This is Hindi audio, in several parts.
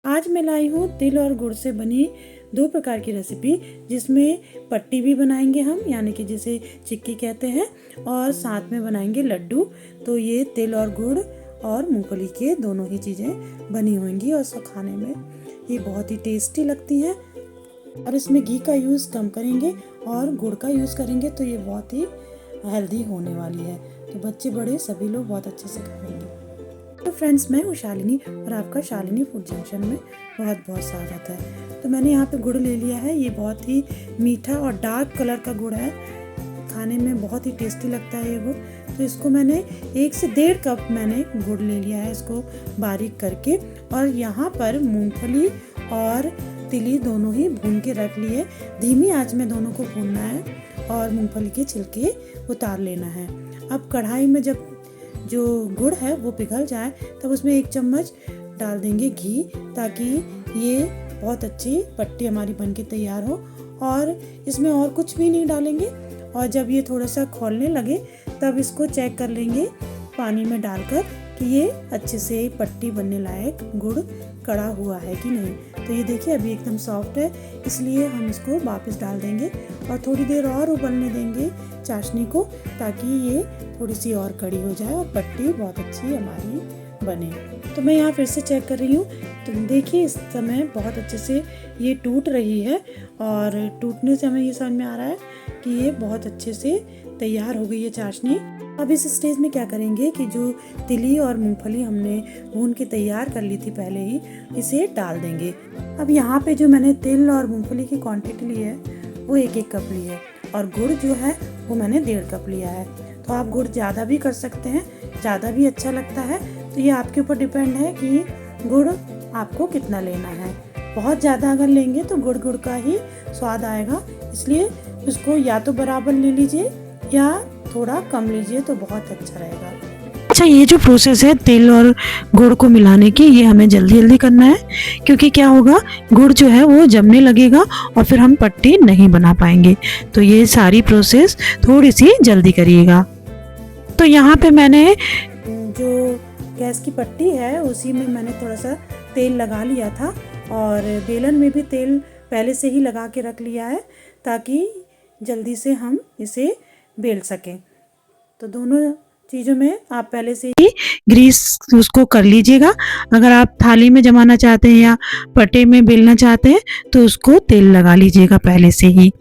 आज मैं लाई हूँ तिल और गुड़ से बनी 2 प्रकार की रेसिपी, जिसमें पट्टी भी बनाएंगे हम, यानी कि जिसे चिक्की कहते हैं, और साथ में बनाएंगे लड्डू। तो ये तिल और गुड़ और मूंगफली के दोनों ही चीज़ें बनी होंगी और सब खाने में ये बहुत ही टेस्टी लगती हैं। और इसमें घी का यूज़ कम करेंगे और गुड़ का यूज़ करेंगे, तो ये बहुत ही हेल्दी होने वाली है। तो बच्चे बड़े सभी लोग बहुत अच्छे से खाएंगे। तो फ्रेंड्स, मैं हूँ शालिनी और आपका शालिनी फूड जंक्शन में बहुत बहुत स्वागत है। तो मैंने यहाँ पे गुड़ ले लिया है। ये बहुत ही मीठा और डार्क कलर का गुड़ है, खाने में बहुत ही टेस्टी लगता है ये गुड़। तो इसको मैंने 1 से 1.5 कप मैंने गुड़ ले लिया है, इसको बारीक करके। और यहाँ पर मूंगफली और तिली दोनों ही भून के रख लिए। धीमी आंच में दोनों को भूनना है और मूंगफली के छिलके उतार लेना है। अब कढ़ाई में जब जो गुड़ है वो पिघल जाए, तब उसमें 1 चम्मच डाल देंगे घी, ताकि ये बहुत अच्छी पट्टी हमारी बनके तैयार हो। और इसमें और कुछ भी नहीं डालेंगे। और जब ये थोड़ा सा खौलने लगे, तब इसको चेक कर लेंगे पानी में डालकर कि ये अच्छे से पट्टी बनने लायक गुड़ कड़ा हुआ है कि नहीं। तो ये देखिए अभी एकदम सॉफ्ट है, इसलिए हम इसको वापस डाल देंगे और थोड़ी देर और उबलने देंगे चाशनी को, ताकि ये थोड़ी सी और कड़ी हो जाए और पट्टी बहुत अच्छी हमारी बने। तो मैं यहाँ फिर से चेक कर रही हूँ, तो देखिए इस समय बहुत अच्छे से ये टूट रही है। और टूटने से हमें ये समझ में आ रहा है कि ये बहुत अच्छे से तैयार हो गई है चाशनी। अब इस स्टेज में क्या करेंगे कि जो तिली और मूंगफली हमने भून के तैयार कर ली थी पहले ही, इसे डाल देंगे। अब यहाँ पे जो मैंने तिल और मूंगफली की क्वांटिटी ली है वो 1-1 कप ली है, और गुड़ जो है वो मैंने 1.5 कप लिया है। तो आप गुड़ ज़्यादा भी कर सकते हैं, ज़्यादा भी अच्छा लगता है। तो ये आपके ऊपर डिपेंड है कि गुड़ आपको कितना लेना है। बहुत ज़्यादा अगर लेंगे तो गुड़ का ही स्वाद आएगा, इसलिए उसको या तो बराबर ले लीजिए या थोड़ा कम लीजिए, तो बहुत अच्छा रहेगा। अच्छा, ये जो प्रोसेस है तिल और गुड़ को मिलाने की, ये हमें जल्दी जल्दी करना है, क्योंकि क्या होगा, गुड़ जो है वो जमने लगेगा और फिर हम पट्टी नहीं बना पाएंगे। तो ये सारी प्रोसेस थोड़ी सी जल्दी करिएगा। तो यहाँ पे मैंने जो गैस की पट्टी है उसी में मैंने थोड़ा सा तेल लगा लिया था, और बेलन में भी तेल पहले से ही लगा के रख लिया है, ताकि जल्दी से हम इसे बेल सकें। तो दोनों चीज़ों में आप पहले से ही ग्रीस उसको कर लीजिएगा। अगर आप थाली में जमाना चाहते हैं या पट्टे में बेलना चाहते हैं, तो उसको तेल लगा लीजिएगा पहले से ही।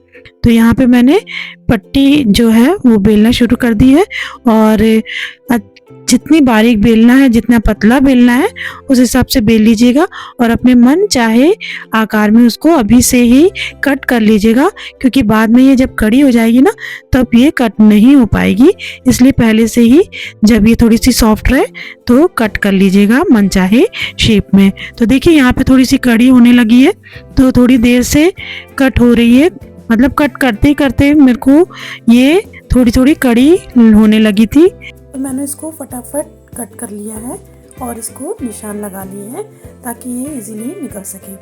तो यहाँ पे मैंने पट्टी जो है वो बेलना शुरू कर दी है, और जितनी बारीक बेलना है, जितना पतला बेलना है, उस हिसाब से बेल लीजिएगा। और अपने मन चाहे आकार में उसको अभी से ही कट कर लीजिएगा, क्योंकि बाद में ये जब कड़ी हो जाएगी ना, तब ये कट नहीं हो पाएगी। इसलिए पहले से ही जब ये थोड़ी सी सॉफ्ट रहे तो कट कर लीजिएगा मन चाहे शेप में। तो देखिए यहाँ पे थोड़ी सी कड़ी होने लगी है, तो थोड़ी देर से कट हो रही है, मतलब कट करते करते मेरे को ये थोड़ी थोड़ी कड़ी होने लगी थी। तो मैंने इसको फटाफट कट कर लिया है और इसको निशान लगा लिए हैं, ताकि ये इजीली निकल सके।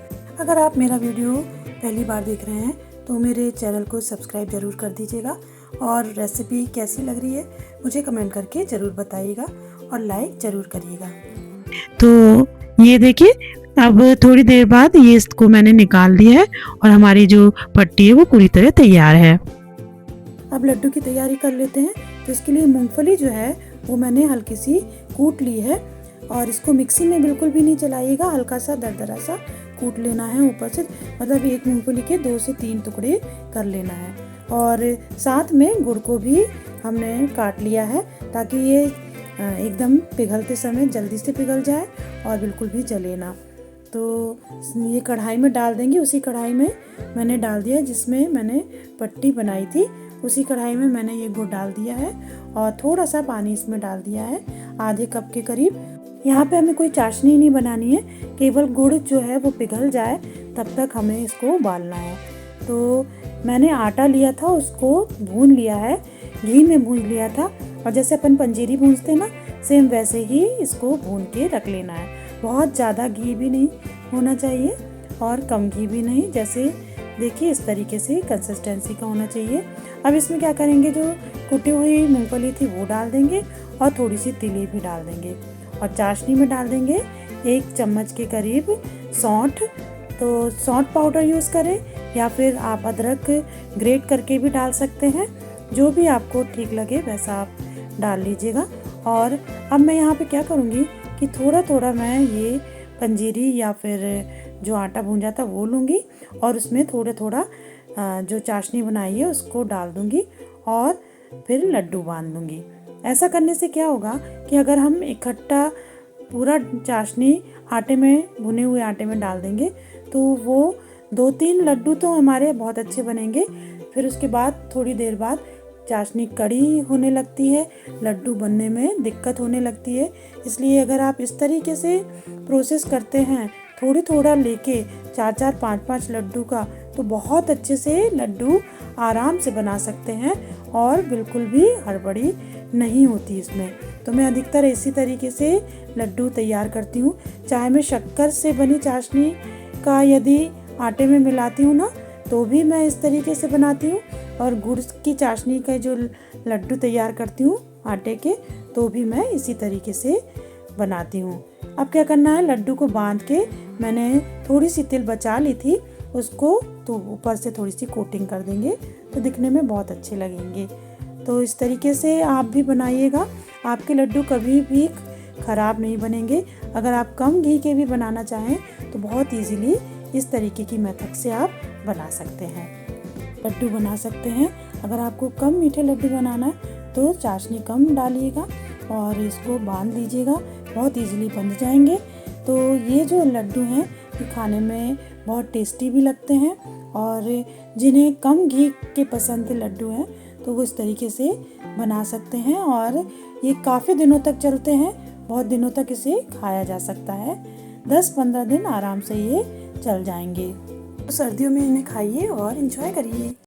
अगर आप मेरा वीडियो पहली बार देख रहे हैं तो मेरे चैनल को सब्सक्राइब ज़रूर कर दीजिएगा, और रेसिपी कैसी लग रही है मुझे कमेंट करके ज़रूर बताइएगा, और लाइक ज़रूर करिएगा। तो ये देखिए अब थोड़ी देर बाद ये इसको मैंने निकाल दिया है, और हमारी जो पट्टी है वो पूरी तरह तैयार है। अब लड्डू की तैयारी कर लेते हैं। तो इसके लिए मूंगफली जो है वो मैंने हल्की सी कूट ली है, और इसको मिक्सी में बिल्कुल भी नहीं चलाइएगा, हल्का सा दरदरा सा कूट लेना है ऊपर से, मतलब एक मूंगफली के 2 से 3 टुकड़े कर लेना है। और साथ में गुड़ को भी हमने काट लिया है, ताकि ये एकदम पिघलते समय जल्दी से पिघल जाए और बिल्कुल भी जले ना। तो ये कढ़ाई में डाल देंगे। उसी कढ़ाई में मैंने डाल दिया जिसमें मैंने पट्टी बनाई थी, उसी कढ़ाई में मैंने ये गुड़ डाल दिया है, और थोड़ा सा पानी इसमें डाल दिया है, आधे कप के करीब। यहाँ पे हमें कोई चाशनी नहीं बनानी है, केवल गुड़ जो है वो पिघल जाए तब तक हमें इसको उबालना है। तो मैंने आटा लिया था, उसको भून लिया है, घी में भून लिया था, और जैसे अपन पंजीरी भूनते हैं ना, सेम वैसे ही इसको भून के रख लेना है। बहुत ज़्यादा घी भी नहीं होना चाहिए और कम घी भी नहीं, जैसे देखिए इस तरीके से कंसिस्टेंसी का होना चाहिए। अब इसमें क्या करेंगे, जो कुटी हुई मूंगफली थी वो डाल देंगे, और थोड़ी सी तिली भी डाल देंगे, और चाशनी में डाल देंगे 1 चम्मच के करीब सौंठ, तो सौंठ पाउडर यूज़ करें या फिर आप अदरक ग्रेट करके भी डाल सकते हैं। जो भी आपको ठीक लगे वैसा आप डाल लीजिएगा। और अब मैं यहाँ पे क्या करूँगी कि थोड़ा थोड़ा मैं ये पंजीरी या फिर जो आटा भूंजा था वो लूँगी और उसमें थोड़ा थोड़ा जो चाशनी बनाई है उसको डाल दूँगी और फिर लड्डू बांध दूँगी। ऐसा करने से क्या होगा कि अगर हम इकट्ठा पूरा चाशनी आटे में, भुने हुए आटे में डाल देंगे तो वो 2-3 लड्डू तो हमारे बहुत अच्छे बनेंगे। फिर उसके बाद थोड़ी देर बाद चाशनी कड़ी होने लगती है, लड्डू बनने में दिक्कत होने लगती है। इसलिए अगर आप इस तरीके से प्रोसेस करते हैं, थोड़ा लेके 4-4, 5-5 लड्डू का, तो बहुत अच्छे से लड्डू आराम से बना सकते हैं और बिल्कुल भी हड़बड़ी नहीं होती इसमें। तो मैं अधिकतर इसी तरीके से लड्डू तैयार करती हूँ। चाहे मैं शक्कर से बनी चाशनी का यदि आटे में मिलाती हूँ ना, तो भी मैं इस तरीके से बनाती हूँ, और गुड़ की चाशनी का जो लड्डू तैयार करती हूँ आटे के, तो भी मैं इसी तरीके से बनाती हूँ। अब क्या करना है, लड्डू को बांध के मैंने थोड़ी सी तिल बचा ली थी, उसको तो ऊपर से थोड़ी सी कोटिंग कर देंगे तो दिखने में बहुत अच्छे लगेंगे। तो इस तरीके से आप भी बनाइएगा, आपके लड्डू कभी भी ख़राब नहीं बनेंगे। अगर आप कम घी के भी बनाना चाहें तो बहुत इजीली इस तरीके की मेथड से आप बना सकते हैं, लड्डू बना सकते हैं। अगर आपको कम मीठे लड्डू बनाना है तो चाशनी कम डालिएगा और इसको बांध दीजिएगा, बहुत इजीली बन जाएंगे। तो ये जो लड्डू हैं ये खाने में बहुत टेस्टी भी लगते हैं, और जिन्हें कम घी के पसंद लड्डू हैं तो वो इस तरीके से बना सकते हैं, और ये काफ़ी दिनों तक चलते हैं, बहुत दिनों तक इसे खाया जा सकता है। 10-15 दिन आराम से ये चल जाएंगे। तो सर्दियों में इन्हें खाइए और एंजॉय करिए।